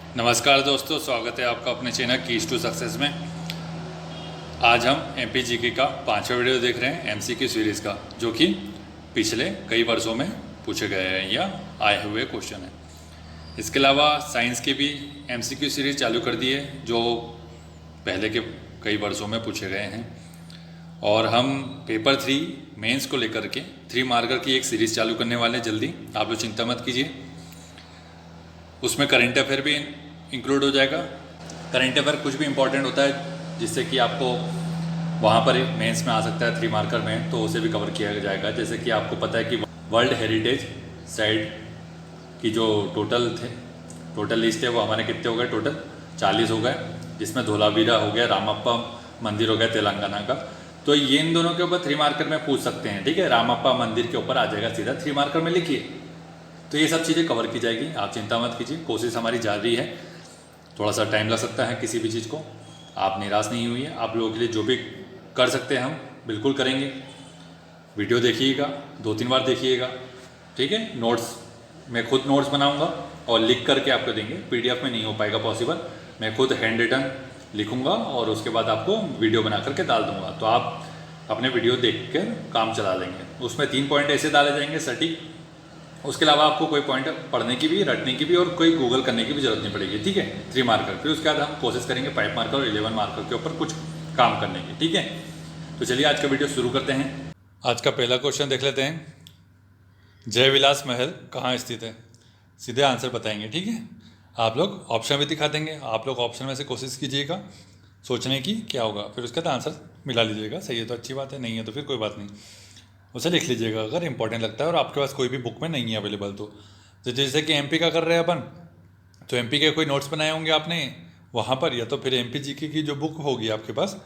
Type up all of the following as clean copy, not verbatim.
नमस्कार दोस्तों, स्वागत है आपका अपने चैनल कीज टू सक्सेस में। आज हम एमपीजीके का 5वां वीडियो देख रहे हैं एमसीक्यू सीरीज़ का, जो कि पिछले कई वर्षों में पूछे गए हैं या आए हुए क्वेश्चन हैं। इसके अलावा साइंस की भी एमसीक्यू सीरीज़ चालू कर दी है, जो पहले के कई वर्षों में पूछे गए हैं। और हम पेपर 3 मेंस को लेकर के 3 मार्कर की एक सीरीज़ चालू करने वाले हैं जल्दी। आप लोग चिंता मत कीजिए, उसमें करंट अफेयर भी इंक्लूड हो जाएगा। करंट अफेयर कुछ भी इंपॉर्टेंट होता है जिससे कि आपको वहाँ पर मेंस में आ सकता है 3 मार्कर में, तो उसे भी कवर किया जाएगा। जैसे कि आपको पता है कि वर्ल्ड हेरिटेज साइट की जो टोटल लिस्ट है वो हमारे कितने हो गए, टोटल 40 हो गए, जिसमें धोलावीरा हो गया, रामप्पा मंदिर हो गया तेलंगाना का। तो ये इन दोनों के ऊपर 3 मार्कर में पूछ सकते हैं, ठीक है। रामप्पा मंदिर के ऊपर आ जाएगा सीधा, 3 मार्कर में लिखिए। तो ये सब चीज़ें कवर की जाएगी, आप चिंता मत कीजिए। कोशिश हमारी जारी है, थोड़ा सा टाइम लग सकता है किसी भी चीज़ को, आप निराश नहीं हुई है। आप लोगों के लिए जो भी कर सकते हैं हम बिल्कुल करेंगे। वीडियो देखिएगा, 2-3 बार देखिएगा, ठीक है। नोट्स मैं खुद नोट्स बनाऊंगा और लिख करके आपको देंगे। पीडीएफ में नहीं हो पाएगा पॉसिबल, मैं खुद हैंड रिटन लिखूंगा और उसके बाद आपको वीडियो बना करके डाल दूंगा। तो आप अपने वीडियो देख कर काम चला लेंगे। उसमें 3 पॉइंट ऐसे डाले जाएंगे सटीक। उसके अलावा आपको कोई पॉइंट पढ़ने की भी, रटने की भी और कोई गूगल करने की भी जरूरत नहीं पड़ेगी, ठीक है। 3 मार्कर, फिर उसके बाद हम कोशिश करेंगे 5 मार्कर और 11 मार्कर के ऊपर कुछ काम करने की, ठीक है। तो चलिए आज का वीडियो शुरू करते हैं। आज का पहला क्वेश्चन देख लेते हैं। जय विलास महल कहाँ स्थित है? सीधे आंसर बताएंगे, ठीक है। आप लोग ऑप्शन भी दिखा देंगे, आप लोग ऑप्शन में से कोशिश कीजिएगा सोचने की क्या होगा, फिर उसके बाद आंसर मिला लीजिएगा। सही है तो अच्छी बात है, नहीं है तो फिर कोई बात नहीं, उसे लिख लीजिएगा अगर इंपॉर्टेंट लगता है और आपके पास कोई भी बुक में नहीं है अवेलेबल। तो जैसे कि एमपी का कर रहे हैं अपन, तो एमपी के कोई नोट्स बनाए होंगे आपने वहाँ पर, या तो फिर एमपी जीके की जो बुक होगी आपके पास,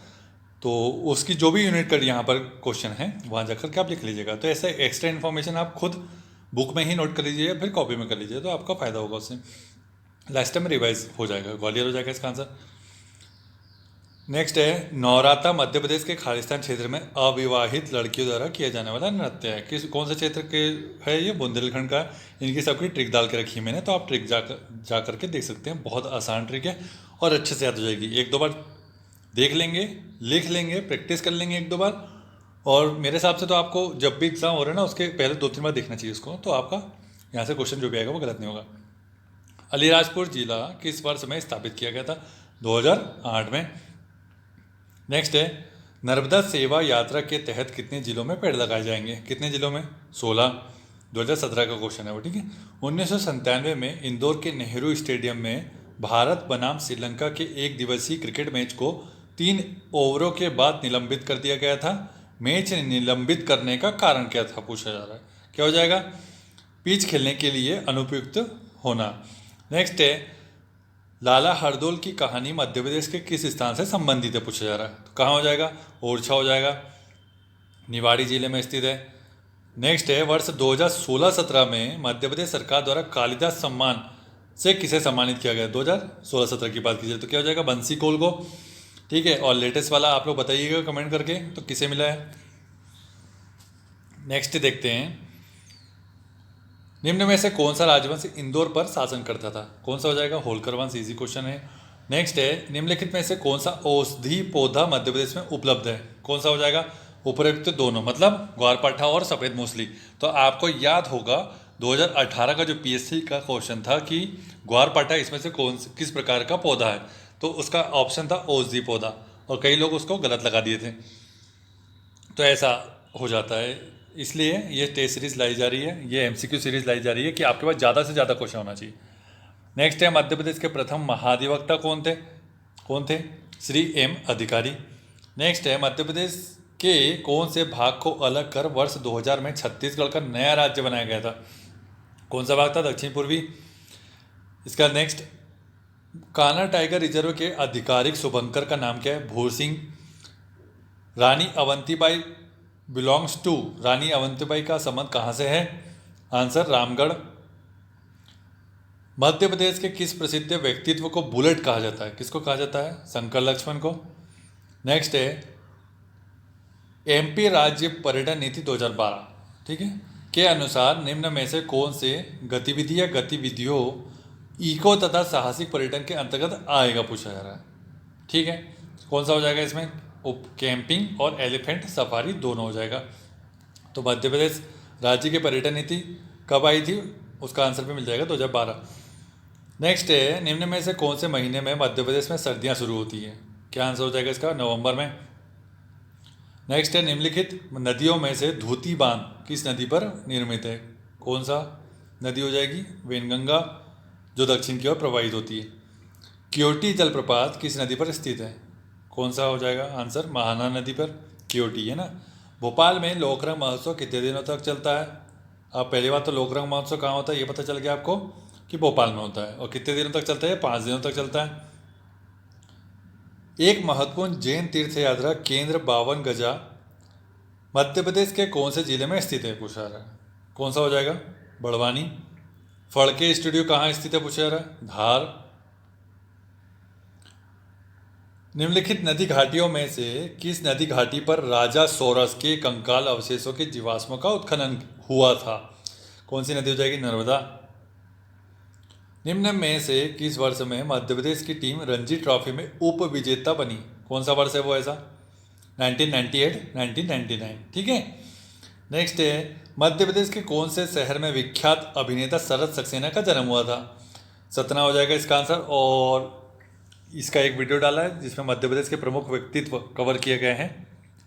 तो उसकी जो भी यूनिट का यहाँ पर क्वेश्चन है वहाँ जाकर के आप लिख लीजिएगा। तो ऐसे एक्स्ट्रा इन्फॉर्मेशन आप खुद बुक में ही नोट कर लीजिए, फिर कॉपी में कर लीजिए, तो आपका फ़ायदा होगा उससे। लास्ट टाइम रिवाइज हो जाएगा, ग्वालियर हो जाएगा इसका आंसर। नेक्स्ट है, नौराता मध्य प्रदेश के खालिस्तान क्षेत्र में अविवाहित लड़कियों द्वारा किया जाने वाला नृत्य है। कौन से क्षेत्र के है ये? बुंदेलखंड का। इनकी सबकी ट्रिक डाल के रखी है मैंने, तो आप ट्रिक जा करके देख सकते हैं। बहुत आसान ट्रिक है और अच्छे से याद हो जाएगी। 1-2 बार देख लेंगे, लिख लेंगे, प्रैक्टिस कर लेंगे 1-2 बार, और मेरे हिसाब से तो आपको जब भी एग्जाम हो रहा है ना, उसके पहले 2-3 बार देखना चाहिए उसको, तो आपका यहाँ से क्वेश्चन जो भी आएगा वो गलत नहीं होगा। अलीराजपुर जिला किस वर्ष में स्थापित किया गया था? 2008 में। नेक्स्ट है, नर्मदा सेवा यात्रा के तहत कितने जिलों में पेड़ लगाए जाएंगे? कितने जिलों में? 16। 2017 का क्वेश्चन है वो, ठीक है। 1997 में इंदौर के नेहरू स्टेडियम में भारत बनाम श्रीलंका के 1 दिवसीय क्रिकेट मैच को 3 ओवरों के बाद निलंबित कर दिया गया था। मैच निलंबित करने का कारण क्या था पूछा जा रहा है। क्या हो जाएगा? पिच खेलने के लिए अनुपयुक्त होना। नेक्स्ट है, लाला हरदौल की कहानी मध्य प्रदेश के किस स्थान से संबंधित है पूछा जा रहा है। तो कहाँ हो जाएगा? ओरछा हो जाएगा, निवाड़ी जिले में स्थित है। नेक्स्ट है, वर्ष 2016-17 में मध्य प्रदेश सरकार द्वारा कालिदास सम्मान से किसे सम्मानित किया गया? 2016-17 की बात कीजिए तो क्या हो जाएगा? बंसी कोल को, ठीक है। और लेटेस्ट वाला आप लोग बताइएगा कमेंट करके तो किसे मिला है। नेक्स्ट देखते हैं, निम्न में से कौन सा राजवंश इंदौर पर शासन करता था? कौन सा हो जाएगा? होलकर वंश। इजी क्वेश्चन है। नेक्स्ट है, निम्नलिखित में से कौन सा औषधि पौधा मध्य प्रदेश में उपलब्ध है? कौन सा हो जाएगा? उपयुक्त दोनों, मतलब ग्वारपाठा और सफ़ेद मूसली। तो आपको याद होगा 2018 का जो पीएससी का क्वेश्चन था कि ग्वारपाठा इसमें से किस प्रकार का पौधा है, तो उसका ऑप्शन था औषधि पौधा, और कई लोग उसको गलत लगा दिए थे। तो ऐसा हो जाता है, इसलिए ये टेस्ट सीरीज़ लाई जा रही है, ये एमसीक्यू सीरीज़ लाई जा रही है कि आपके पास ज़्यादा से ज़्यादा क्वेश्चन होना चाहिए। नेक्स्ट है, मध्य प्रदेश के प्रथम महाधिवक्ता कौन थे? कौन थे? श्री एम अधिकारी। नेक्स्ट है, मध्य प्रदेश के कौन से भाग को अलग कर वर्ष 2000 में छत्तीसगढ़ का नया राज्य बनाया गया था? कौन सा भाग था? दक्षिण पूर्वी। इसका नेक्स्ट, कान्हा टाइगर रिजर्व के आधिकारिक शुभंकर का नाम क्या है? भूर सिंह। रानी अवंतीबाई बिलोंग्स टू, रानी अवंतीबाई का संबंध कहाँ से है? आंसर रामगढ़। मध्य प्रदेश के किस प्रसिद्ध व्यक्तित्व को बुलेट कहा जाता है? किसको कहा जाता है? शंकर लक्ष्मण को। नेक्स्ट है, एमपी राज्य पर्यटन नीति 2012, ठीक है, के अनुसार निम्न में से कौन से गतिविधि या गतिविधियों इको तथा साहसिक पर्यटन के अंतर्गत आएगा, पूछा जा रहा है। ठीक है, कौन सा हो जाएगा इसमें? उप कैंपिंग और एलिफेंट सफारी दोनों हो जाएगा। तो मध्य प्रदेश राज्य की पर्यटन नीति कब आई थी, उसका आंसर भी मिल जाएगा 2012। नेक्स्ट है, निम्न में से कौन से महीने में मध्य प्रदेश में सर्दियाँ शुरू होती हैं? क्या आंसर हो जाएगा इसका? नवंबर में। नेक्स्ट है, निम्नलिखित नदियों में से धोती बांध किस नदी पर निर्मित है? कौन सा नदी हो जाएगी? वेनगंगा, जो दक्षिण की ओर प्रवाहित होती है। क्योटी जलप्रपात किस नदी पर स्थित है? कौन सा हो जाएगा आंसर? महाना नदी पर क्योटी है ना। भोपाल में लोकरंग महोत्सव कितने दिनों तक चलता है? अब पहली बात तो लोकरंग महोत्सव कहाँ होता है ये पता चल गया आपको कि भोपाल में होता है। और कितने दिनों तक चलता है? 5 दिनों तक चलता है। एक महत्वपूर्ण जैन तीर्थ यात्रा केंद्र 52 गजा मध्य प्रदेश के कौन से जिले में स्थित है, पूछा रहा है। कौन सा हो जाएगा? बड़वानी। फड़के स्टूडियो कहाँ स्थित है, पूछा रहा है। धार। निम्नलिखित नदी घाटियों में से किस नदी घाटी पर राजा सोरस के कंकाल अवशेषों के जीवाश्मों का उत्खनन हुआ था? कौन सी नदी हो जाएगी? नर्मदा। निम्न में से किस वर्ष में मध्य प्रदेश की टीम रणजी ट्रॉफी में उप विजेता बनी? कौन सा वर्ष है वो ऐसा? 1998, 1999। ठीक है। नेक्स्ट है, मध्य प्रदेश के कौन से शहर में विख्यात अभिनेता शरद सक्सेना का जन्म हुआ था? सतना हो जाएगा इसका आंसर। और इसका एक वीडियो डाला है जिसमें मध्य प्रदेश के प्रमुख व्यक्तित्व कवर किए गए हैं।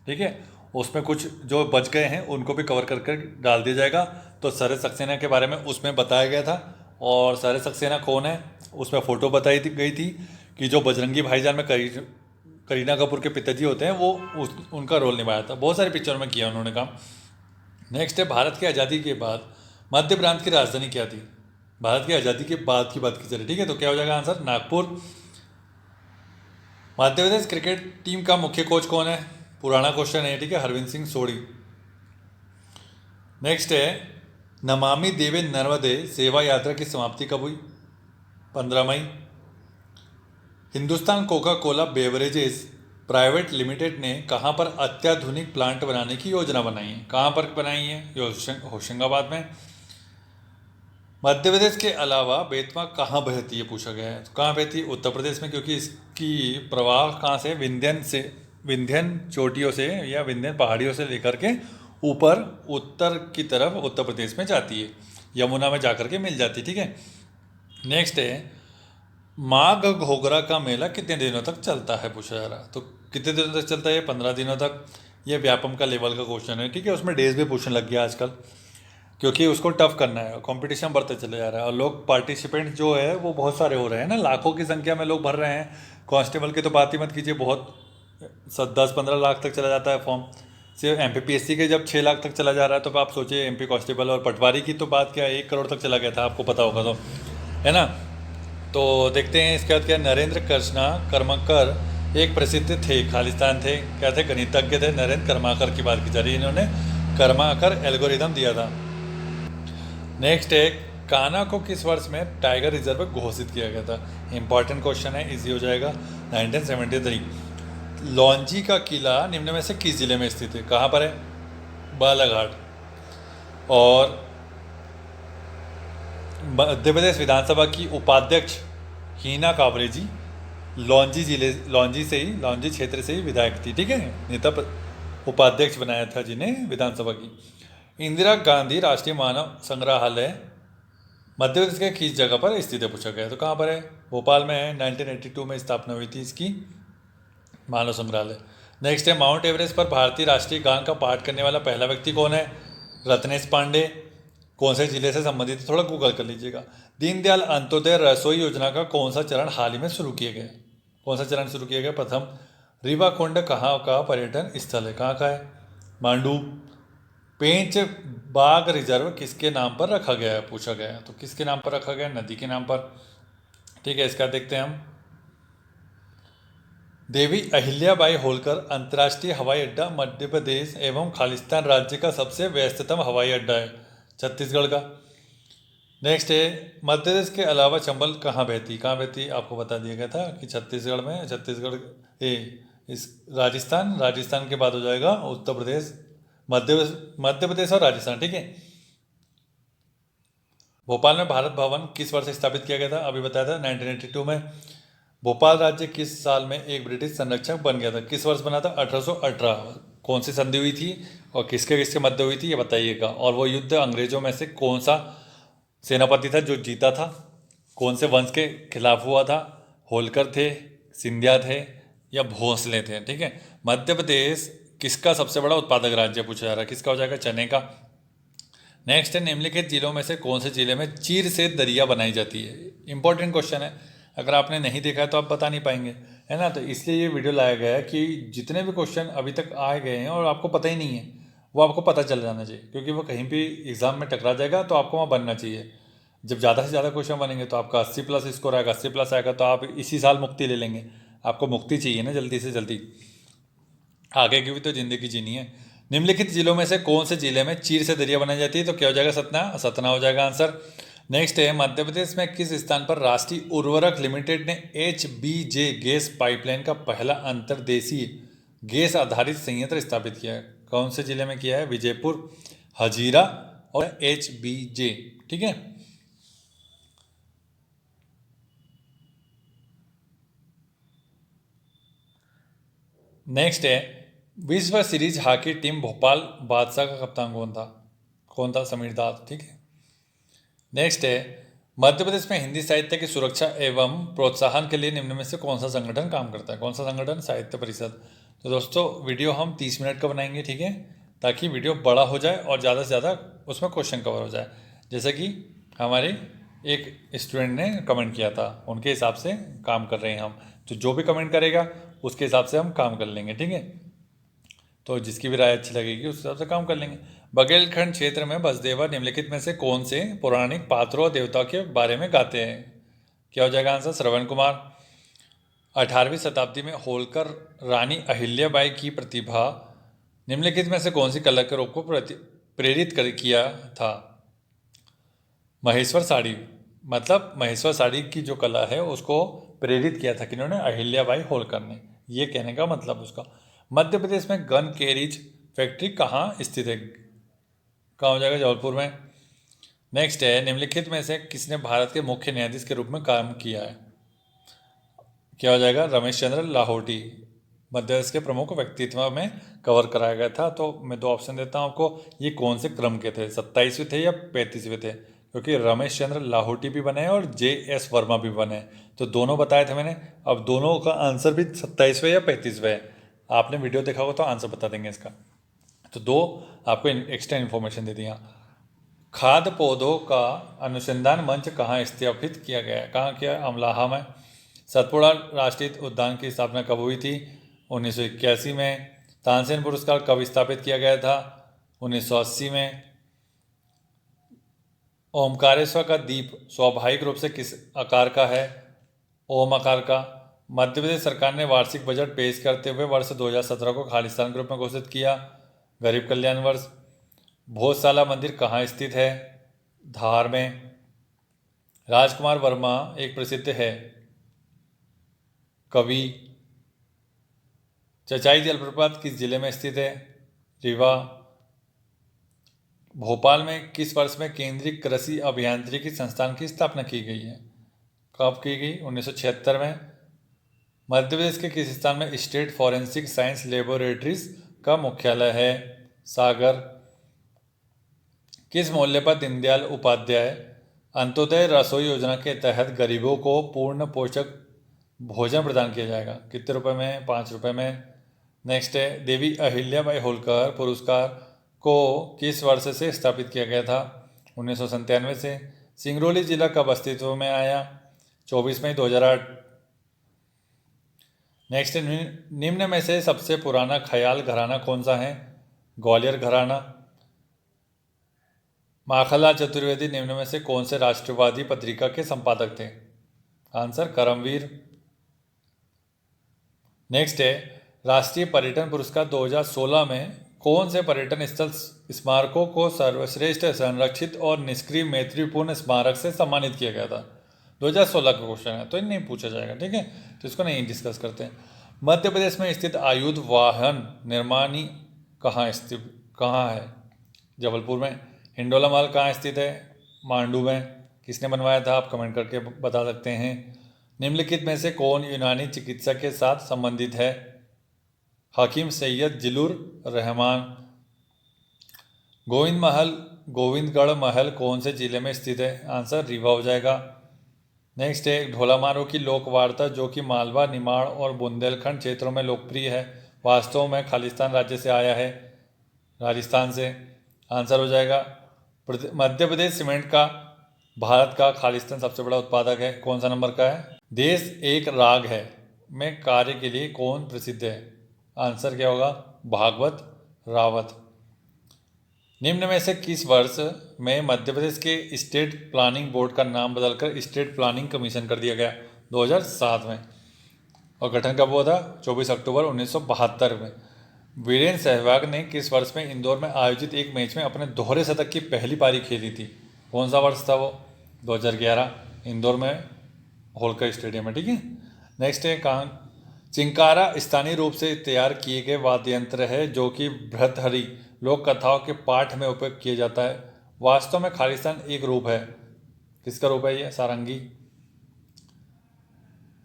ठीक है, उसमें कुछ जो बच गए हैं उनको भी कवर करके डाल दिया जाएगा। तो शरद सक्सेना के बारे में उसमें बताया गया था। और शरद सक्सेना कौन है उसमें फ़ोटो बताई गई थी कि जो बजरंगी भाईजान में करीना कपूर के पिताजी होते हैं वो उनका रोल निभाया था। बहुत सारी पिक्चरों में किया उन्होंने काम। नेक्स्ट है, भारत की आज़ादी के बाद मध्य प्रांत की राजधानी क्या थी? भारत की आज़ादी के बाद की बात की चले। ठीक है, तो क्या हो जाएगा answer? Nagpur. Madhya Pradesh cricket team का मुख्य कोच कौन है? पुराना क्वेश्चन है। ठीक है, हरविंद सिंह सोढ़ी। नेक्स्ट है, नमामि देवे नर्मदे सेवा यात्रा की समाप्ति कब हुई? 15 मई। Hindustan Coca Cola Beverages Private Limited ने कहाँ पर अत्याधुनिक प्लांट बनाने की योजना बनाई है? कहाँ पर बनाई है? होशंगाबाद में। मध्य प्रदेश के अलावा बेतवा कहाँ बहती है, पूछा गया है। तो कहाँ बहती है? उत्तर प्रदेश में, क्योंकि इसकी प्रवाह कहाँ से? विंध्यन चोटियों से या विंध्यन पहाड़ियों से लेकर के ऊपर उत्तर की तरफ उत्तर प्रदेश में जाती है, यमुना में जाकर के मिल जाती है। ठीक है। नेक्स्ट है, माघ घोघरा का मेला कितने दिनों तक चलता है, पूछा जा रहा है। तो कितने दिनों तक चलता है? 15 दिनों तक। ये व्यापम का लेवल का क्वेश्चन है। ठीक है, उसमें डेज भी पूछने लग गया आजकल, क्योंकि उसको टफ करना है। कंपटीशन बढ़ते चले जा रहा है और लोग पार्टिसिपेंट जो है वो बहुत सारे हो रहे हैं ना, लाखों की संख्या में लोग भर रहे हैं। कांस्टेबल की तो बात ही मत कीजिए, बहुत 10-15 लाख तक चला जाता है फॉर्म। सिर्फ MPPSC के जब 6 लाख तक चला जा रहा है तो आप सोचिए MP कांस्टेबल। और पटवारी की तो बात क्या, 1 करोड़ तक चला गया था, आपको पता होगा तो, है ना। तो देखते हैं इसके बाद क्या। नरेंद्र कृष्णा कर्मकर एक प्रसिद्ध थे, खालिस्तान थे, क्या थे? गणितज्ञ थे। नरेंद्र कर्माकर की बात की जा रही है, इन्होंने कर्माकर एल्गोरिदम दिया था। नेक्स्ट है, कान्हा को किस वर्ष में टाइगर रिजर्व घोषित किया गया था? इंपॉर्टेंट क्वेश्चन है, इजी हो जाएगा। 1973। लौंजी का किला निम्न में से किस जिले में स्थित है? कहाँ पर है? बालाघाट। और मध्य प्रदेश विधानसभा की उपाध्यक्ष हीना कांवरे जी लौंजी क्षेत्र से ही विधायक थी। ठीक है, नेता उपाध्यक्ष बनाया था जिन्हें विधानसभा की। इंदिरा गांधी राष्ट्रीय मानव संग्रहालय मध्य प्रदेश के किस जगह पर स्थित है, पूछा गया। तो कहाँ पर है? भोपाल में है। 1982 में स्थापना हुई थी इसकी मानव संग्रहालय। नेक्स्ट है, माउंट एवरेस्ट पर भारतीय राष्ट्रीय गान का पाठ करने वाला पहला व्यक्ति कौन है? रत्नेश पांडे। कौन से जिले से संबंधित है? थोड़ा गूगल कर लीजिएगा। दीनदयाल अंत्योदय रसोई योजना का कौन सा चरण हाल ही में शुरू किया गया? कौन सा चरण शुरू किया गया? प्रथम। रीवाकुंड कहाँ का पर्यटन स्थल है? कहाँ का है? मांडू। पेंच बाघ रिजर्व किसके नाम पर रखा गया है, पूछा गया है। तो किसके नाम पर रखा गया? नदी के नाम पर। ठीक है, इसका देखते हैं हम। देवी अहिल्याबाई होलकर अंतर्राष्ट्रीय हवाई अड्डा मध्य प्रदेश एवं खालिस्तान राज्य का सबसे व्यस्ततम हवाई अड्डा है, छत्तीसगढ़ का। नेक्स्ट है, मध्य प्रदेश के अलावा चंबल कहाँ बहती? कहाँ बहती आपको बता दिया गया था कि छत्तीसगढ़ में। छत्तीसगढ़ इस राजस्थान के बाद हो जाएगा उत्तर प्रदेश, मध्य प्रदेश और राजस्थान। ठीक है। भोपाल में भारत भवन किस वर्ष स्थापित किया गया था? अभी बताया था 1982 में। भोपाल राज्य किस साल में एक ब्रिटिश संरक्षक बन गया था? किस वर्ष बना था? 1818। कौन सी संधि हुई थी और किसके किसके मध्य हुई थी ये बताइएगा। और वो युद्ध अंग्रेजों में से कौन सा सेनापति था जो जीता था? कौन से वंश के खिलाफ हुआ था? होलकर थे, सिंधिया थे या भोंसले थे? ठीक है। मध्य प्रदेश किसका सबसे बड़ा उत्पादक राज्य पूछा जा रहा है? किसका हो जाएगा? चने का। नेक्स्ट है, निम्नलिखित जिलों में से कौन से जिले में चीर से दरिया बनाई जाती है? इंपॉर्टेंट क्वेश्चन है, अगर आपने नहीं देखा है तो आप बता नहीं पाएंगे, है ना। तो इसलिए ये वीडियो लाया गया है कि जितने भी क्वेश्चन अभी तक आए गए हैं और आपको पता ही नहीं है वो आपको पता चल जाना चाहिए, क्योंकि वो कहीं भी एग्जाम में टकरा जाएगा तो आपको वहाँ बनना चाहिए। जब ज़्यादा से ज़्यादा क्वेश्चन बनेंगे तो आपका 80+ स्कोर आएगा, 80+ आएगा तो आप इसी साल मुक्ति ले लेंगे। आपको मुक्ति चाहिए ना जल्दी से जल्दी, आगे की भी तो ज़िंदगी जीनी है। निम्नलिखित जिलों में से कौन से जिले में चीर से दरिया बनाई जाती है? तो क्या हो जाएगा? सतना। सतना हो जाएगा आंसर। नेक्स्ट है, मध्य प्रदेश में किस स्थान पर राष्ट्रीय उर्वरक लिमिटेड ने HBJ गैस पाइपलाइन का पहला अंतर्देशीय गैस आधारित संयंत्र स्थापित किया है? कौन से जिले में किया है? विजयपुर, हजीरा और HBJ। ठीक है। नेक्स्ट है, विश्व सीरीज हॉकी टीम भोपाल बादशाह का कप्तान कौन था? कौन था? समीर दास। ठीक है। नेक्स्ट है, मध्य प्रदेश में हिंदी साहित्य की सुरक्षा एवं प्रोत्साहन के लिए निम्न में से कौन सा संगठन काम करता है? कौन सा संगठन? साहित्य परिषद। तो दोस्तों वीडियो हम 30 मिनट का बनाएंगे, ठीक है, ताकि वीडियो बड़ा हो जाए और ज़्यादा से ज़्यादा उसमें क्वेश्चन कवर हो जाए। जैसे कि हमारे एक स्टूडेंट ने कमेंट किया था, उनके हिसाब से काम कर रहे हैं हम। तो जो भी कमेंट करेगा उसके हिसाब से हम काम कर लेंगे, ठीक है। तो जिसकी भी राय अच्छी लगेगी उस हिसाब से काम कर लेंगे। बघेलखंड क्षेत्र में बसदेवा निम्नलिखित में से कौन से पौराणिक पात्रों और देवताओं के बारे में गाते हैं? क्या हो जाएगा आंसर? श्रवण कुमार। 18वीं शताब्दी में होलकर रानी अहिल्याबाई की प्रतिभा निम्नलिखित में से कौन सी कला के रूप को प्रेरित किया था? महेश्वर साड़ी। मतलब महेश्वर साड़ी की जो कला है उसको प्रेरित किया था किन्होंने? अहिल्याबाई होलकर ने। ये कहने का मतलब उसका। मध्य प्रदेश में गन कैरिज फैक्ट्री कहाँ स्थित है? कहाँ हो जाएगा? जबलपुर में। नेक्स्ट है, निम्नलिखित में से किसने भारत के मुख्य न्यायाधीश के रूप में काम किया है? क्या हो जाएगा? रमेश चंद्र लाहौटी। मध्य प्रदेश के प्रमुख व्यक्तित्व में कवर कराया गया था। तो मैं 2 ऑप्शन देता हूँ आपको, ये कौन से क्रम के थे? 27वें थे या 35वें थे? क्योंकि रमेश चंद्र लाहौटी भी बने और JS वर्मा भी बने, तो दोनों बताए थे मैंने। अब दोनों का आंसर भी 27वें या 35वें है। आपने वीडियो देखा होगा तो आंसर बता देंगे इसका। तो 2 आपको एक्स्ट्रा इन्फॉर्मेशन दे दिया। खाद्य पौधों का अनुसंधान मंच कहाँ स्थापित किया गया है? कहाँ किया? अमलाहा में। सतपुड़ा राष्ट्रीय उद्यान की स्थापना कब हुई थी? 1981 में। तानसेन पुरस्कार कब स्थापित किया गया था? 1980 में। ओमकारेश्वर का द्वीप स्वाभाविक रूप से किस आकार का है? ओम आकार का। मध्य प्रदेश सरकार ने वार्षिक बजट पेश करते हुए वर्ष 2017 को खालिस्तान के रूप में घोषित किया। गरीब कल्याण वर्ष। भोजशाला मंदिर कहाँ स्थित है? धार में। राजकुमार वर्मा एक प्रसिद्ध है कवि। चचाई जलप्रपात किस जिले में स्थित है? रीवा। भोपाल में किस वर्ष में केंद्रीय कृषि अभियांत्रिकी संस्थान की स्थापना की गई है? कब की गई? 1976 में। मध्य प्रदेश के किस स्थान में स्टेट फॉरेंसिक साइंस लेबोरेटरीज का मुख्यालय है? सागर। किस मोहल्ले पर दीनदयाल उपाध्याय अंत्योदय रसोई योजना के तहत गरीबों को पूर्ण पोषक भोजन प्रदान किया जाएगा? कितने रुपए में? 5 रुपये में। नेक्स्ट है, देवी अहिल्याबाई होलकर पुरस्कार को किस वर्ष से स्थापित किया गया था? 1997 से। सिंगरौली जिला कब अस्तित्व में आया? 24 मई 2008। नेक्स्ट, निम्न में से सबसे पुराना ख्याल घराना कौन सा है? ग्वालियर घराना। माखनलाल चतुर्वेदी निम्न में से कौन से राष्ट्रवादी पत्रिका के संपादक थे? आंसर करमवीर। नेक्स्ट है, राष्ट्रीय पर्यटन पुरस्कार 2016 में कौन से पर्यटन स्थल स्मारकों को सर्वश्रेष्ठ संरक्षित और निष्क्रिय मैत्रीपूर्ण स्मारक से सम्मानित किया गया था? 2016 का क्वेश्चन है तो नहीं पूछा जाएगा, ठीक है, तो इसको नहीं डिस्कस करते हैं। मध्य प्रदेश में स्थित आयुध वाहन निर्माणी कहाँ है? जबलपुर में। हिंडोला महल कहाँ स्थित है? मांडू में। किसने बनवाया था आप कमेंट करके बता सकते हैं। निम्नलिखित में से कौन यूनानी चिकित्सा के साथ संबंधित है? हकीम सैयद जिलुर रहमान। गोविंदगढ़ महल कौन से जिले में स्थित है? आंसर रीवा हो जाएगा। नेक्स्ट है ढोला मारो की लोक वार्ता जो कि मालवा, निमाड़ और बुंदेलखंड क्षेत्रों में लोकप्रिय है, वास्तव में खालिस्तान राज्य से आया है, राजस्थान से। आंसर हो जाएगा मध्य प्रदेश। सीमेंट का भारत का खालिस्तान सबसे बड़ा उत्पादक है, कौन सा नंबर का है? देश एक राग है में कार्य के लिए कौन प्रसिद्ध है? आंसर क्या होगा? भागवत रावत। निम्न में से किस वर्ष में मध्य प्रदेश के स्टेट प्लानिंग बोर्ड का नाम बदलकर स्टेट प्लानिंग कमीशन कर दिया गया? 2007 में। और गठन कब हुआ था? 24 अक्टूबर 1972 में। वीरेंद्र सहवाग ने किस वर्ष में इंदौर में आयोजित एक मैच में अपने दोहरे शतक की पहली पारी खेली थी? कौन सा वर्ष था वो? 2011, इंदौर में होलकर स्टेडियम में। ठीक है। नेक्स्ट है कहाँ? चिंकारा स्थानीय रूप से तैयार किए गए वाद्य यंत्र है जो कि भृतहरि लोक कथाओं के पाठ में उपयोग किया जाता है, वास्तव में खालिस्तान एक रूप है, किसका रूप है ये? सारंगी।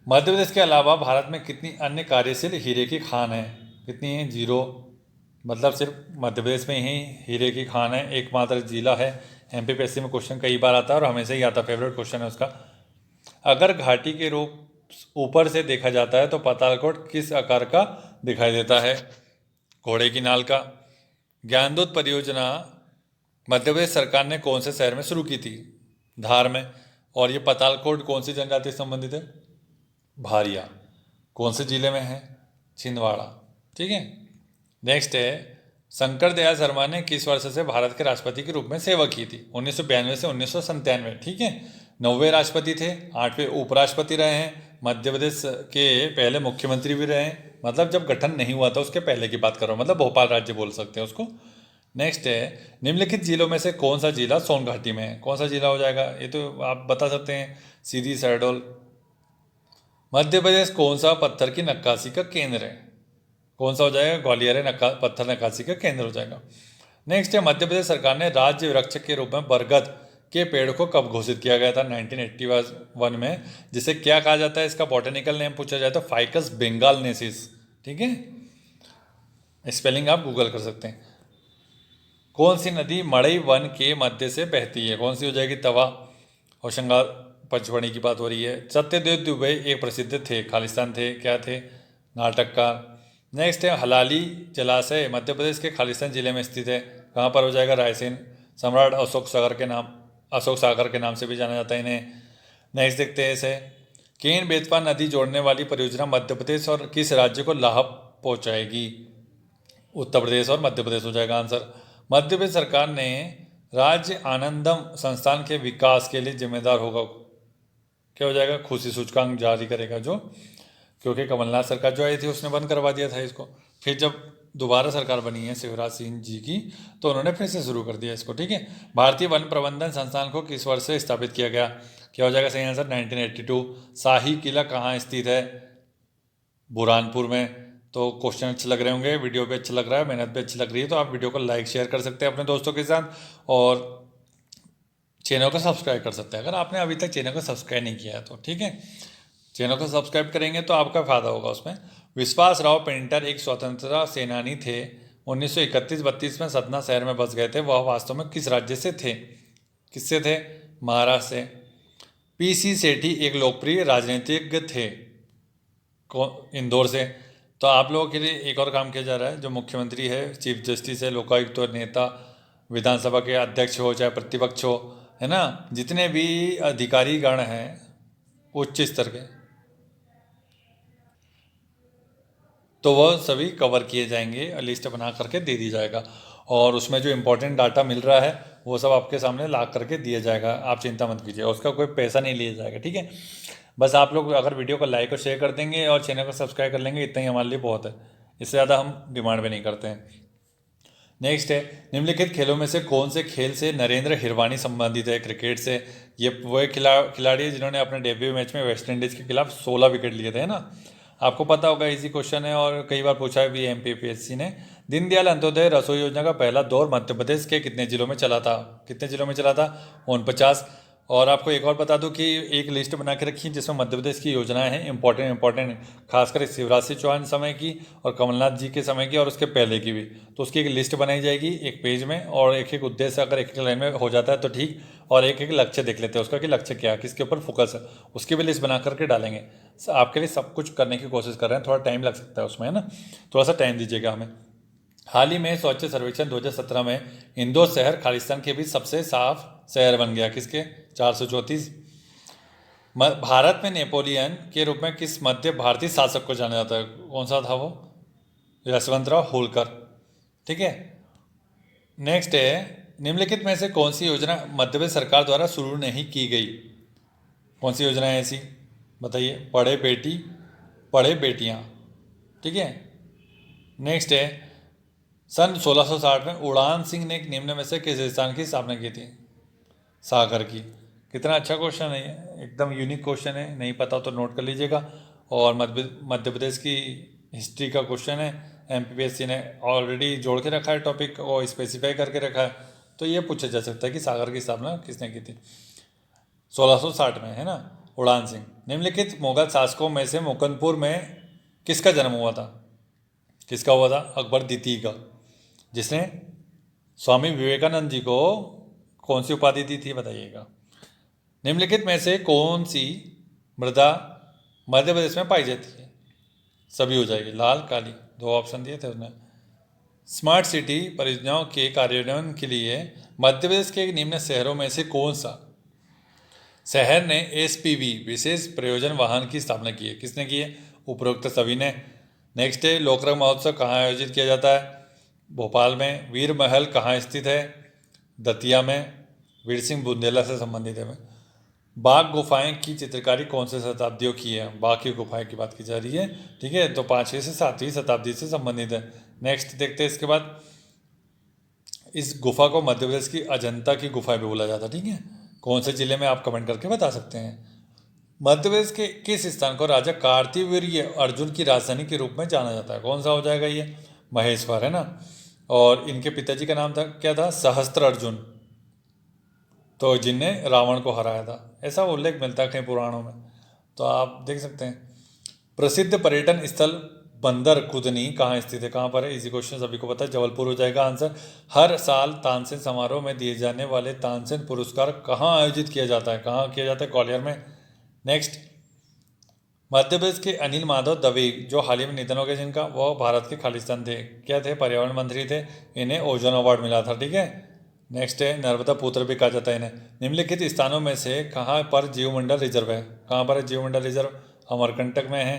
मध्य प्रदेश के अलावा भारत में कितनी अन्य कार्यशील हीरे की खान है? कितनी है? 0। मतलब सिर्फ मध्य प्रदेश में ही हीरे की खान है, एकमात्र जिला है। एमपीपीएससी में क्वेश्चन कई बार आता है और हमेशा ही आता, फेवरेट क्वेश्चन है उसका। अगर घाटी के रूप ऊपर से देखा जाता है तो पातालकोट किस आकार का दिखाई देता है? घोड़े की नाल का। ज्ञानदूत परियोजना मध्य प्रदेश सरकार ने कौन से शहर में शुरू की थी? धार में। और ये पातालकोट कौन सी जनजाति से संबंधित है? भारिया। कौन से जिले में है? छिंदवाड़ा। ठीक है। नेक्स्ट है शंकर दयाल शर्मा ने किस वर्ष से भारत के राष्ट्रपति के रूप में सेवा की थी? 1992 से 1997। ठीक है। 9वें राष्ट्रपति थे, 8वें उपराष्ट्रपति रहे हैं, मध्य प्रदेश के पहले मुख्यमंत्री भी रहे हैं। मतलब जब गठन नहीं हुआ था उसके पहले की बात कर रहा हूँ, मतलब भोपाल राज्य बोल सकते हैं उसको। नेक्स्ट है निम्नलिखित जिलों में से कौन सा जिला सोन घाटी में है? कौन सा जिला हो जाएगा? ये तो आप बता सकते हैं, सीधी शहडोल। मध्य प्रदेश कौन सा पत्थर की नक्काशी का केंद्र है? कौन सा हो जाएगा? ग्वालियर है, पत्थर नक्काशी का केंद्र हो जाएगा। नेक्स्ट है मध्य प्रदेश सरकार ने राज्य वृक्ष के रूप में बरगद के पेड़ को कब घोषित किया गया था? 1981 में। जिसे क्या कहा जाता है? इसका बॉटेनिकल नेम पूछा जाए तो फाइकस बेंगालनेसिस। ठीक है। स्पेलिंग आप गूगल कर सकते हैं। कौन सी नदी मड़ई वन के मध्य से बहती है? कौन सी हो जाएगी? तवा। होशंगाबाद पंचवटी की बात हो रही है। सत्यदेव दुबे एक प्रसिद्ध थे, खालिस्तान थे, क्या थे? नाटककार। नेक्स्ट है हलाली जलाशय मध्य प्रदेश के खालिस्तान जिले में स्थित है, कहाँ पर हो जाएगा? रायसेन। सम्राट अशोक सागर के नाम से भी जाना जाता है इन्हें। नेक्स्ट देखते हैं इसे। केन बेतवा नदी जोड़ने वाली परियोजना मध्य प्रदेश और किस राज्य को लाभ पहुंचाएगी? उत्तर प्रदेश और मध्य प्रदेश हो जाएगा आंसर। मध्य प्रदेश सरकार ने राज्य आनंदम संस्थान के विकास के लिए जिम्मेदार होगा, क्या हो जाएगा? खुशी सूचकांक जारी करेगा जो, क्योंकि कमलनाथ सरकार जो आई थी उसने बंद करवा दिया था इसको। फिर जब दोबारा सरकार बनी है शिवराज सिंह जी की तो उन्होंने फिर से शुरू कर दिया इसको। ठीक है। भारतीय वन प्रबंधन संस्थान को किस वर्ष से स्थापित किया गया? क्या हो जाएगा सही आंसर? 1982। शाही किला कहाँ स्थित है? बुरहानपुर में। तो क्वेश्चन अच्छे लग रहे होंगे, वीडियो भी अच्छा लग रहा है, मेहनत भी अच्छी लग रही है, तो आप वीडियो को लाइक शेयर कर सकते हैं अपने दोस्तों के साथ और चैनल को सब्सक्राइब कर सकते हैं अगर आपने अभी तक चैनल को सब्सक्राइब नहीं किया है तो। ठीक है। चैनल को सब्सक्राइब करेंगे तो आपका फ़ायदा होगा उसमें। विश्वास राव पेंटर एक स्वतंत्रता सेनानी थे, 1931-32 में सतना शहर में बस गए थे, वह वास्तव में किस राज्य से थे? किससे थे? महाराष्ट्र से। पीसी सेठी एक लोकप्रिय राजनीतिज्ञ थे, इंदौर से। तो आप लोगों के लिए एक और काम किया जा रहा है, जो मुख्यमंत्री है, चीफ जस्टिस है, लोकायुक्त और नेता, विधानसभा के अध्यक्ष हो चाहे प्रतिपक्ष हो, है ना, जितने भी अधिकारी गण हैं उच्च स्तर के, तो वह सभी कवर किए जाएंगे, लिस्ट बना करके दे दी जाएगा और उसमें जो इम्पोर्टेंट डाटा मिल रहा है वो सब आपके सामने ला करके दिया जाएगा। आप चिंता मत कीजिए, उसका कोई पैसा नहीं लिया जाएगा। ठीक है। बस आप लोग अगर वीडियो को लाइक और शेयर कर देंगे और चैनल को सब्सक्राइब कर लेंगे, इतना ही हमारे लिए बहुत है, इससे ज़्यादा हम डिमांड भी नहीं करते हैं। नेक्स्ट है निम्नलिखित खेलों में से कौन से खेल से नरेंद्र हिरवानी संबंधित है? क्रिकेट से। ये वो खिलाड़ी है जिन्होंने अपने डेब्यू मैच में वेस्ट इंडीज़ के खिलाफ 16 विकेट लिए थे, है ना। आपको पता होगा, इजी क्वेश्चन है और कई बार पूछा है भी एमपीपीएससी ने। दीनदयाल अंत्योदय रसोई योजना का पहला दौर मध्य प्रदेश के कितने जिलों में चला था? कितने जिलों में चला था? 49। और आपको एक और बता दूं कि एक लिस्ट बना के रखी है जिसमें मध्य प्रदेश की योजनाएं हैं इंपॉर्टेंट, खासकर शिवराज सिंह चौहान समय की और कमलनाथ जी के समय की और उसके पहले की भी। तो उसकी एक लिस्ट बनाई जाएगी एक पेज में, और एक एक उद्देश्य अगर एक एक लाइन में हो जाता है तो ठीक, और एक एक लक्ष्य देख लेते हैं उसका कि लक्ष्य क्या है, किसके ऊपर फोकस है, उसकी भी लिस्ट बना करके डालेंगे। आपके लिए सब कुछ करने की कोशिश कर रहे हैं, थोड़ा टाइम लग सकता है उसमें, है ना, थोड़ा सा टाइम दीजिएगा हमें। हाल ही में स्वच्छ सर्वेक्षण 2017 में इंदौर शहर खालिस्तान के बीच सबसे साफ शहर बन गया। किसके? 434। भारत में नेपोलियन के रूप में किस मध्य भारतीय शासक को जाना जाता है? कौन सा था वो? यशवंतराव होलकर। ठीक है। नेक्स्ट है, निम्नलिखित में से कौन सी योजना मध्य प्रदेश सरकार द्वारा शुरू नहीं की गई? कौन सी योजना है ऐसी? बताइए। पढ़े बेटी पढ़े बेटियां। ठीक है। नेक्स्ट है, सन 1660 में उड़ान सिंह ने निम्न में से किस स्थान की स्थापना की थी? सागर की। कितना अच्छा क्वेश्चन है ये, एकदम यूनिक क्वेश्चन है, नहीं पता तो नोट कर लीजिएगा। और मध्य प्रदेश की हिस्ट्री का क्वेश्चन है, एमपीपीएससी ने ऑलरेडी जोड़ के रखा है टॉपिक और स्पेसिफाई करके रखा है, तो ये पूछा जा सकता है कि सागर की स्थापना किसने की थी? 1660 में, है ना, उड़ान सिंह। निम्नलिखित मुगल शासकों में से मुकुंदपुर में किसका जन्म हुआ था? किसका हुआ था? अकबर द्वितीय का, जिसने स्वामी विवेकानंद जी को कौन सी उपाधि दी थी? बताइएगा। निम्नलिखित में से कौन सी मृदा मध्य प्रदेश में पाई जाती है? सभी हो जाएगी, लाल काली, दो ऑप्शन दिए थे उसने। स्मार्ट सिटी परियोजनाओं के कार्यान्वयन के लिए मध्य प्रदेश के निम्न शहरों में से कौन सा शहर ने एसपीवी विशेष प्रयोजन वाहन की स्थापना की है? किसने की है? उपरोक्त सभी ने। नेक्स्ट है, लोकरंग महोत्सव कहाँ आयोजित किया जाता है? भोपाल में। वीर महल कहाँ स्थित है? दतिया में। वीर सिंह बुंदेला से संबंधित है। बाघ गुफाएं की चित्रकारी कौन से शताब्दियों की है? बाघ की गुफाएं की बात की जा रही है। ठीक है, तो 5वीं से 7वीं शताब्दी से संबंधित है। नेक्स्ट देखते हैं इसके बाद, इस गुफा को मध्य प्रदेश की अजंता की गुफा भी बोला जाता है। ठीक है, कौन से जिले में आप कमेंट करके बता सकते हैं। मध्य प्रदेश के किस स्थान को राजा कार्तिवीर्य अर्जुन की राजधानी के रूप में जाना जाता है? कौन सा हो जाएगा ये? महेश्वर, है ना। और इनके पिताजी का नाम था, क्या था? सहस्त्र अर्जुन, तो जिनने रावण को हराया था, ऐसा उल्लेख मिलता है कहीं पुराणों में, तो आप देख सकते हैं। प्रसिद्ध पर्यटन स्थल बंदर कुदनी कहाँ स्थित है? कहाँ पर है? इसी क्वेश्चन सभी को पता है, जबलपुर हो जाएगा आंसर। हर साल तानसेन समारोह में दिए जाने वाले तानसेन पुरस्कार कहाँ आयोजित किया जाता है? कहाँ किया जाता है? ग्वालियर में। नेक्स्ट, मध्य प्रदेश के अनिल माधव दवे जो हाल ही में निधन हो गए जिनका, वो भारत के खालिस्तान थे, क्या थे? पर्यावरण मंत्री थे, इन्हें ओजोन अवार्ड मिला था। ठीक है। नेक्स्ट है, नर्मदा पुत्र भी कहा जाता है इन्हें। निम्नलिखित स्थानों में से कहाँ पर जीवमंडल रिजर्व है? कहाँ पर है जीवमंडल रिजर्व? अमरकंटक में है।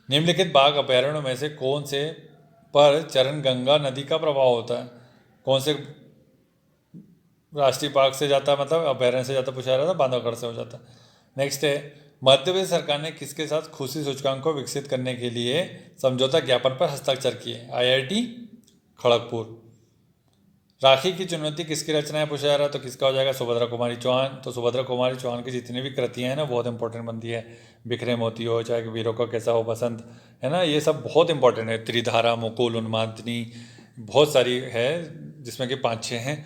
निम्नलिखित बाघ अभयारण्यों में से कौन से पर चरणगंगा नदी का प्रभाव होता है? कौन से राष्ट्रीय पार्क से जाता है, मतलब अभयारण्य से जाता, पूछा रहा था, बांधवगढ़ से हो जाता। नेक्स्ट है, मध्य प्रदेश सरकार ने किसके साथ खुशी सूचकांक को विकसित करने के लिए समझौता ज्ञापन पर हस्ताक्षर किए? आईआईटी खड़गपुर। राखी की चुनौती किसकी रचना है पूछा जा रहा है, तो किसका हो जाएगा? सुभद्रा कुमारी चौहान। तो सुभद्रा कुमारी चौहान की जितनी भी कृतियाँ हैं ना, बहुत इंपॉर्टेंट बनती है। बिखरे मोती हो, चाहे वीरों का कैसा हो बसंत, है ना, ये सब बहुत इंपॉर्टेंट है। त्रिधारा, मुकुल, उन्मादिनी, बहुत सारी है जिसमें कि 5-6 हैं।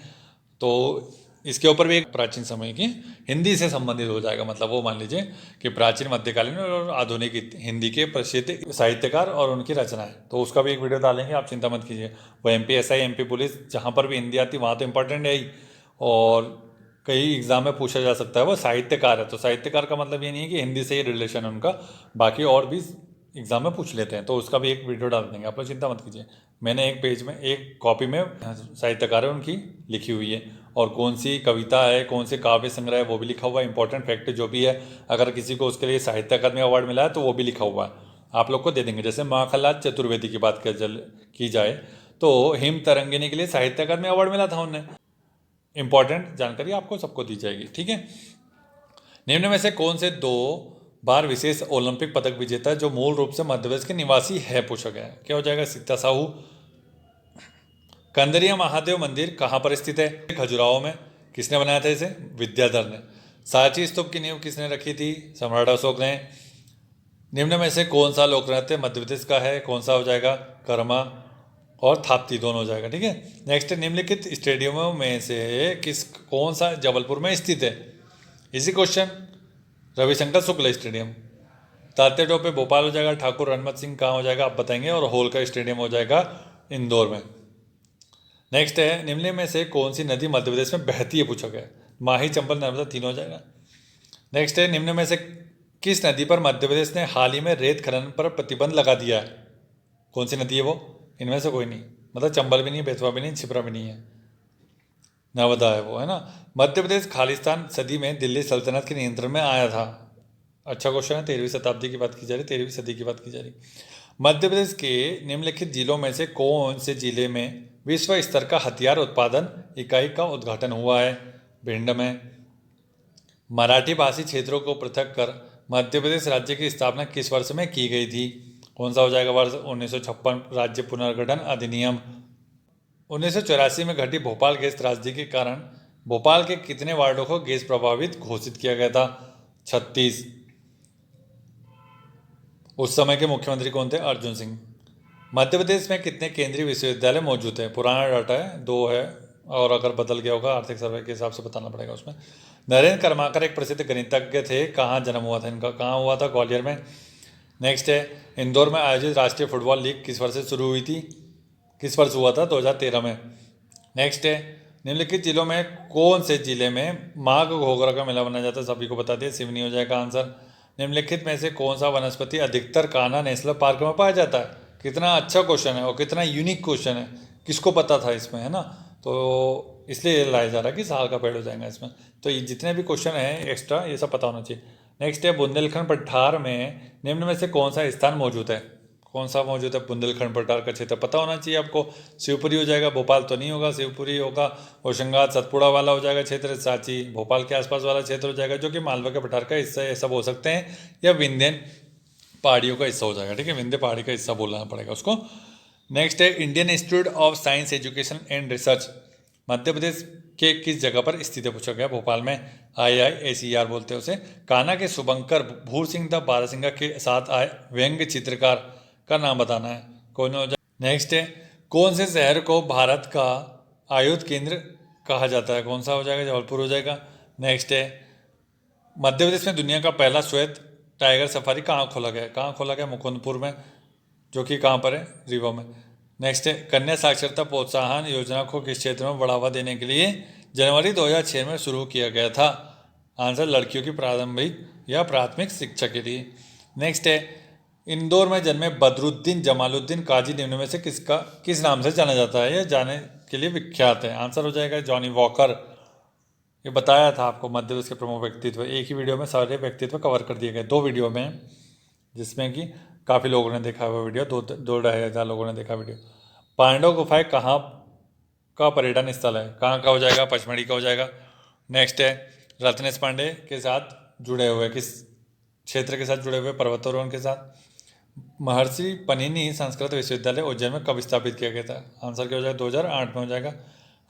तो इसके ऊपर भी एक प्राचीन समय की हिंदी से संबंधित हो जाएगा, मतलब वो मान लीजिए कि प्राचीन, मध्यकालीन और आधुनिक हिंदी के प्रसिद्ध साहित्यकार और उनकी रचनाएं, तो उसका भी एक वीडियो डालेंगे, आप चिंता मत कीजिए। वो एमपीएसआई, एमपी पुलिस, जहाँ पर भी हिंदी आती वहाँ तो इंपॉर्टेंट है ही, और कई एग्जाम में पूछा जा सकता है। वो साहित्यकार है, तो साहित्यकार का मतलब ये नहीं है कि हिंदी से ही रिलेशन है उनका, बाकी और भी एग्जाम में पूछ लेते हैं, तो उसका भी एक वीडियो डाल देंगे, आप लोग चिंता मत कीजिए। मैंने एक पेज में, एक कॉपी में साहित्यकार है उनकी लिखी हुई है, और कौन सी कविता है, कौन से काव्य संग्रह है, वो भी लिखा हुआ है। इंपॉर्टेंट फैक्ट जो भी है, अगर किसी को उसके लिए साहित्य अकादमी अवार्ड मिला है तो वो भी लिखा हुआ है, आप लोग को दे देंगे। जैसे माखनलाल चतुर्वेदी की बात की जाए तो हिम तरंगिनी के लिए साहित्य अकादमी अवार्ड मिला था उन्हें। इंपॉर्टेंट जानकारी आपको सबको दी जाएगी। ठीक है। निम्न में से कौन से 2 बार विशेष ओलंपिक पदक विजेता है जो मूल रूप से मध्य प्रदेश के निवासी है पूछा गया है? क्या हो जाएगा? सीता साहू। कंदरिया महादेव मंदिर कहाँ पर स्थित है? खजुराहो में। किसने बनाया था इसे? विद्याधर ने। सांची स्तूप की नींव किसने रखी थी? सम्राट अशोक ने। निम्न में से कौन सा लोक नृत्य मध्य प्रदेश का है? कौन सा हो जाएगा? कर्मा। और थाप्ती दोनों हो जाएगा, ठीक है। नेक्स्ट है, निम्नलिखित स्टेडियमों में से कौन सा जबलपुर में स्थित है? इसी क्वेश्चन, रविशंकर शुक्ल स्टेडियम। तात्या टोपे भोपाल हो जाएगा, ठाकुर रणमत सिंह कहाँ हो जाएगा आप बताएंगे, और होलकर स्टेडियम हो जाएगा इंदौर में। नेक्स्ट है, निम्न में से कौन सी नदी मध्य प्रदेश में बहती है पूछा गया? माही, चंबल, नर्मदा, तीनों हो जाएगा। नेक्स्ट है, निम्न में से किस नदी पर मध्य प्रदेश ने हाल ही में रेत खनन पर प्रतिबंध लगा दिया है? कौन सी नदी है वो? इनमें से कोई नहीं, मतलब चंबल भी नहीं, बेतवा भी नहीं, छिपरा भी नहीं है, नर्मदा है वो, है ना। मध्य प्रदेश खालिस्तान सदी में दिल्ली सल्तनत के नियंत्रण में आया था। अच्छा क्वेश्चन है, 13वीं शताब्दी की बात की जा रही, 13वीं सदी की बात की जा रही। मध्य प्रदेश के निम्नलिखित जिलों में से कौन से जिले में विश्व स्तर का हथियार उत्पादन इकाई का उद्घाटन हुआ है? भिंड में। मराठी भाषी क्षेत्रों को पृथक कर मध्य प्रदेश राज्य की स्थापना किस वर्ष में की गई थी? कौन सा हो जाएगा वर्ष? 1956 राज्य पुनर्गठन अधिनियम। 1984 में घटी भोपाल गैस त्रासदी के कारण भोपाल के कितने वार्डों को गैस प्रभावित घोषित किया गया था? 36। उस समय के मुख्यमंत्री कौन थे? अर्जुन सिंह। मध्य प्रदेश में कितने केंद्रीय विश्वविद्यालय मौजूद हैं? पुराना डाटा है, 2 है, और अगर बदल गया होगा आर्थिक सर्वे के हिसाब से बताना पड़ेगा उसमें। नरेंद्र कर्माकर एक प्रसिद्ध गणितज्ञ थे, कहाँ जन्म हुआ था इनका? कहाँ हुआ था? ग्वालियर में। नेक्स्ट है, इंदौर में आयोजित राष्ट्रीय फुटबॉल लीग किस वर्ष से शुरू हुई थी? किस वर्ष हुआ था? 2013 में। नेक्स्ट है, निम्नलिखित जिलों में कौन से जिले में माघ घोघरा का मेला बनाया जाता है? सभी को बता दिया, सिवनी हो जाएगा आंसर। निम्नलिखित में से कौन सा वनस्पति अधिकतर कान्हा नेशनल पार्क में पाया जाता है? कितना अच्छा क्वेश्चन है और कितना यूनिक क्वेश्चन है, किसको पता था इसमें, है ना। तो इसलिए लाया जा रहा है कि साल का पेड़ हो जाएगा इसमें। तो ये जितने भी क्वेश्चन हैं एक्स्ट्रा, ये सब पता होना चाहिए। नेक्स्ट है, बुंदेलखंड पठार में निम्न में से कौन सा स्थान मौजूद है? कौन सा मौजूद है? बुंदेलखंड पठार का क्षेत्र पता होना चाहिए आपको। शिवपुरी हो जाएगा, भोपाल तो नहीं होगा, शिवपुरी होगा, होशंगाबाद सतपुड़ा वाला हो जाएगा क्षेत्र, सांची भोपाल के आसपास वाला क्षेत्र हो जाएगा, जो कि मालवा के पठार का हिस्सा ये सब हो सकते हैं, या विंध्यन पहाड़ियों का हिस्सा हो जाएगा, ठीक है, विंध्य पहाड़ी का हिस्सा बोलना पड़ेगा उसको। नेक्स्ट है, Indian Institute of Science Education and Research Madhya Pradesh के किस जगह पर स्थित है पूछा गया? भोपाल में। IISER बोलते हैं उसे। कान्हा के शुभंकर भूर सिंह द बारासिंगा के साथ आए व्यंग्य चित्रकार का नाम बताना है, कौन हो जाए? नेक्स्ट है, कौन से शहर को भारत का आयुध केंद्र कहा जाता है? कौन सा हो जाएगा? जबलपुर हो जाएगा। नेक्स्ट है, मध्य प्रदेश में दुनिया का पहला श्वेत टाइगर सफारी कहाँ खोला गया? कहाँ खोला गया? मुकुंदपुर में, जो कि कहाँ पर है? रीवा में। नेक्स्ट है, कन्या साक्षरता प्रोत्साहन योजना को किस क्षेत्र में बढ़ावा देने के लिए जनवरी 2006 में शुरू किया गया था? आंसर, लड़कियों की प्रारंभिक या प्राथमिक शिक्षा के लिए। नेक्स्ट है, इंदौर में जन्मे बदरुद्दीन जमालुद्दीन काजी निम्न में से किस नाम से जाना जाता है? यह जाने के लिए विख्यात है। आंसर हो जाएगा जॉनी वॉकर। ये बताया था आपको, मध्य प्रदेश के प्रमुख व्यक्तित्व, एक ही वीडियो में सारे व्यक्तित्व कवर कर दिए गए, 2 वीडियो में, जिसमें कि काफ़ी लोगों ने देखा हुआ वीडियो, 2-2.5 लोगों ने देखा वीडियो। पांडव गुफाएं कहाँ का पर्यटन स्थल है? कहाँ का हो जाएगा? पचमढ़ी का हो जाएगा। नेक्स्ट है, रत्नेश पांडे के साथ जुड़े हुए, किस क्षेत्र के साथ जुड़े हुए? पर्वतारोहण के साथ। महर्षि पनिनी संस्कृत विश्वविद्यालय उज्जैन में कब स्थापित किया गया था? आंसर क्या हो जाएगा? 2008 में हो जाएगा।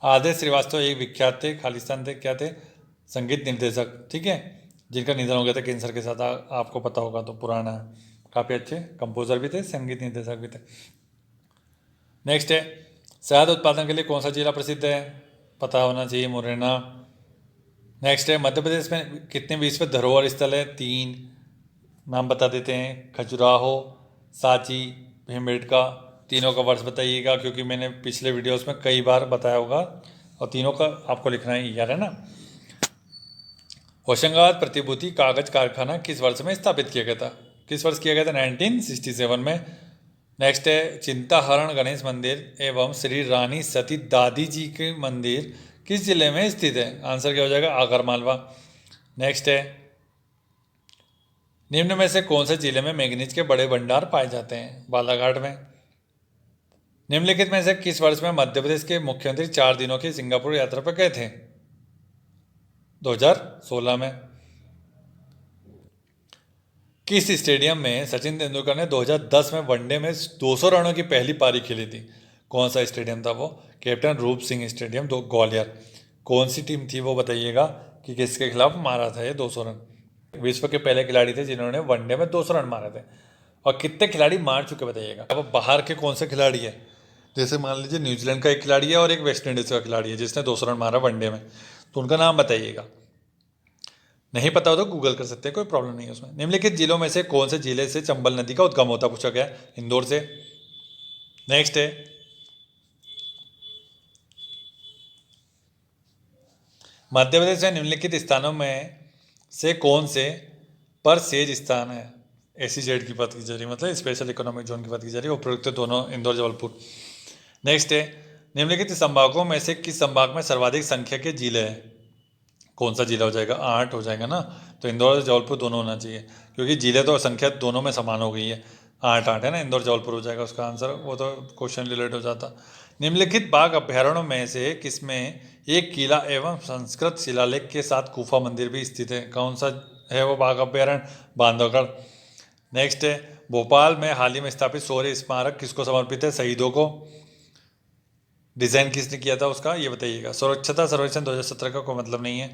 आदेश श्रीवास्तव एक विख्यात थे, खालिस्तान थे, क्या थे? संगीत निर्देशक, ठीक है, जिनका निधन हो गया था कैंसर के साथ, आपको पता होगा, तो पुराना है, काफ़ी अच्छे कंपोजर भी थे, संगीत निर्देशक भी थे। नेक्स्ट है, शहद उत्पादन के लिए कौन सा जिला प्रसिद्ध है? पता होना चाहिए, मुरैना। नेक्स्ट है, मध्य प्रदेश में कितने विश्व धरोहर स्थल है? 3 नाम बता देते हैं, खजुराहो, सांची, भीमबेटका। तीनों का वर्ष बताइएगा, क्योंकि मैंने पिछले वीडियोस में कई बार बताया होगा, और तीनों का आपको लिखना ही यार, है ना। होशंगाबाद प्रतिभूति कागज कारखाना किस वर्ष में स्थापित किया गया था? किस वर्ष किया गया था? 1967 में। नेक्स्ट है, चिंताहरण गणेश मंदिर एवं श्री रानी सती दादी जी के मंदिर किस जिले में स्थित है? आंसर क्या हो जाएगा? आगरमालवा। नेक्स्ट है, निम्न में से कौन से जिले में मैंगनीज के बड़े भंडार पाए जाते हैं? बालाघाट में। निम्नलिखित में से किस वर्ष में मध्य प्रदेश के मुख्यमंत्री 4 दिनों की सिंगापुर यात्रा पर गए थे? 2016 में। किस स्टेडियम में सचिन तेंदुलकर ने 2010 में वनडे में 200 रनों की पहली पारी खेली थी? कौन सा स्टेडियम था वो? कैप्टन रूप सिंह स्टेडियम, ग्वालियर। कौन सी टीम थी वो बताइएगा, कि किसके खिलाफ मारा था ये 200 रन? विश्व के पहले खिलाड़ी थे जिन्होंने वनडे में 200 रन मारे थे। और कितने खिलाड़ी मार चुके बताइएगा? अब बाहर के कौन से खिलाड़ी है? जैसे मान लीजिए न्यूजीलैंड का एक खिलाड़ी है और एक वेस्ट इंडीज़ का खिलाड़ी है जिसने 200 रन मारा वनडे में, तो उनका नाम बताइएगा। नहीं पता हो तो गूगल कर सकते हैं, कोई प्रॉब्लम नहीं है उसमें। निम्नलिखित जिलों में से कौन से जिले से चंबल नदी का उद्गम होता पूछा गया, इंदौर से। नेक्स्ट है मध्य प्रदेश में निम्नलिखित स्थानों में से कौन से पर सेज स्थान है, एसीजेड की बात की जा रही है, मतलब स्पेशल इकोनॉमिक जोन की बात की जा रही है। उपरोक्त दोनों इंदौर जबलपुर। नेक्स्ट है निम्नलिखित संभागों में से किस संभाग में सर्वाधिक संख्या के जिले हैं, कौन सा जिला हो जाएगा, 8 हो जाएगा ना, तो इंदौर और जबलपुर दोनों होना चाहिए क्योंकि जिले तो संख्या दोनों में समान हो गई है, 8 है ना, इंदौर जबलपुर हो जाएगा उसका आंसर, वो तो क्वेश्चन रिलेट हो जाता। निम्नलिखित बाघ अभ्यारण्यों में से किसमें एक किला एवं संस्कृत शिलालेख के साथ गुफा मंदिर भी स्थित है, कौन सा है वो बाघ अभ्यारण्य, बांधवगढ़। नेक्स्ट है भोपाल में हाल ही में स्थापित शौर्य स्मारक किसको समर्पित है, शहीदों को। डिजाइन किसने किया था उसका ये बताइएगा। स्वच्छता सर्वेक्षण 2017 का कोई मतलब नहीं है।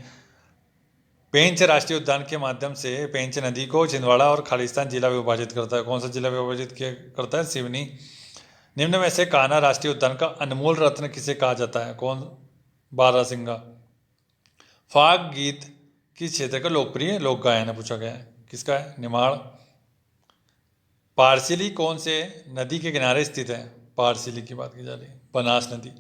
पेंच राष्ट्रीय उद्यान के माध्यम से पेंच नदी को छिंदवाड़ा और खालिस्तान जिला विभाजित करता है, कौन सा जिला विभाजित किया करता है, सिवनी। निम्न में से कान्हा राष्ट्रीय उद्यान का अनमोल रत्न किसे कहा जाता है, कौन, बारहसिंगा। फाग गीत किस क्षेत्र का लोकप्रिय लोक गायन है पूछा गया है, किसका है, निमाड़। पारसिली कौन से नदी के किनारे स्थित है, पारसिली की बात की जा रही है, बनास नदी।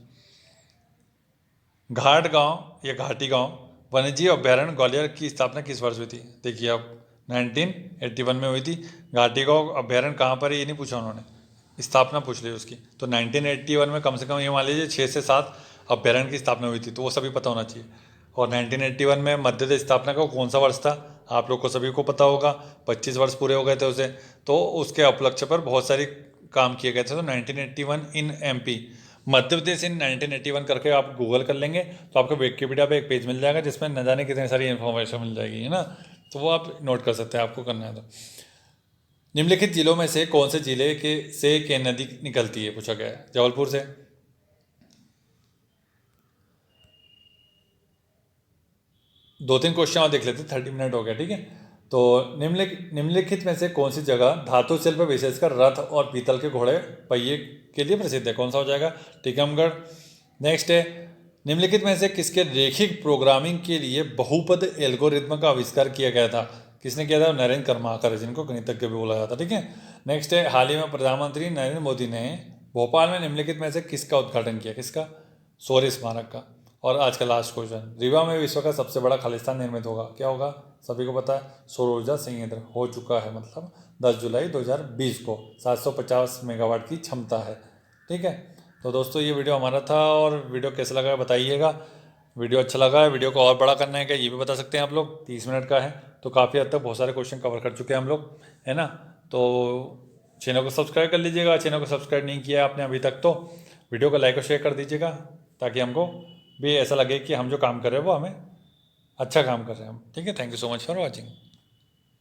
घाट गांव या घाटी गांव वन्यजीव अभ्यारण्य ग्वालियर की स्थापना किस वर्ष हुई थी, देखिए अब 1981 में हुई थी। घाटी गांव अभ्यारण्य कहाँ पर है ये नहीं पूछा उन्होंने, स्थापना पूछ ली उसकी, तो 1981 में कम से कम ये मान लीजिए 6 से 7 अभ्यारण्य की स्थापना हुई थी, तो वो सभी पता होना चाहिए। और 1981 में मध्य प्रदेश स्थापना का कौन सा वर्ष था, आप लोग को सभी को पता होगा, 25 वर्ष पूरे हो गए थे उसे, तो उसके उपलक्ष्य पर बहुत सारी काम किए गए थे। तो 1981 इन एमपी, मध्य प्रदेश इन 1981 करके आप गूगल कर लेंगे तो आपको विकिपीडिया पे एक पेज मिल जाएगा जिसमें न जाने कितनी सारी इन्फॉर्मेशन मिल जाएगी, है ना, तो वो आप नोट कर सकते हैं आपको करना है तो। निम्नलिखित जिलों में से कौन से जिले के नदी निकलती है पूछा गया है, जबलपुर से। दो तीन क्वेश्चन और देख लेते, 30 मिनट हो गया, ठीक है। तो निम्नलिखित में से कौन सी जगह धातु शिल्प विशेषकर रथ और पीतल के घोड़े पहिए के लिए प्रसिद्ध है, कौन सा हो जाएगा, टीकमगढ़। नेक्स्ट है निम्नलिखित में से किसके रेखिक प्रोग्रामिंग के लिए बहुपद एल्गोरिथ्म का आविष्कार किया गया था, किसने किया था, नरेंद्र कर्माकर, जिनको गणितज्ञ भी बोला जाता, ठीक है। नेक्स्ट है हाल ही में प्रधानमंत्री नरेंद्र मोदी ने भोपाल में निम्नलिखित में से किसका उद्घाटन किया, किसका, शौर्य स्मारक का। और आज का लास्ट क्वेश्चन, रीवा में विश्व का सबसे बड़ा खालिस्तान निर्मित होगा, क्या होगा, सभी को पता है, सौर ऊर्जा संयंत्र हो चुका है, मतलब 10 जुलाई 2020 को 750 मेगावाट की क्षमता है, ठीक है। तो दोस्तों ये वीडियो हमारा था, और वीडियो कैसा लगा बताइएगा। वीडियो अच्छा लगा है, वीडियो को और बड़ा करना है क्या ये भी बता सकते हैं आप लोग, 30 मिनट का है तो काफ़ी हद तक बहुत सारे क्वेश्चन कवर कर चुके हैं हम लोग, है ना। तो चैनल को सब्सक्राइब कर लीजिएगा, चैनल को सब्सक्राइब नहीं किया आपने अभी तक तो वीडियो को लाइक और शेयर कर दीजिएगा, ताकि हमको भी ऐसा लगे कि हम जो काम कर रहे हैं वो हमें अच्छा काम कर रहे हैं हम, ठीक है। Thank you so much for watching.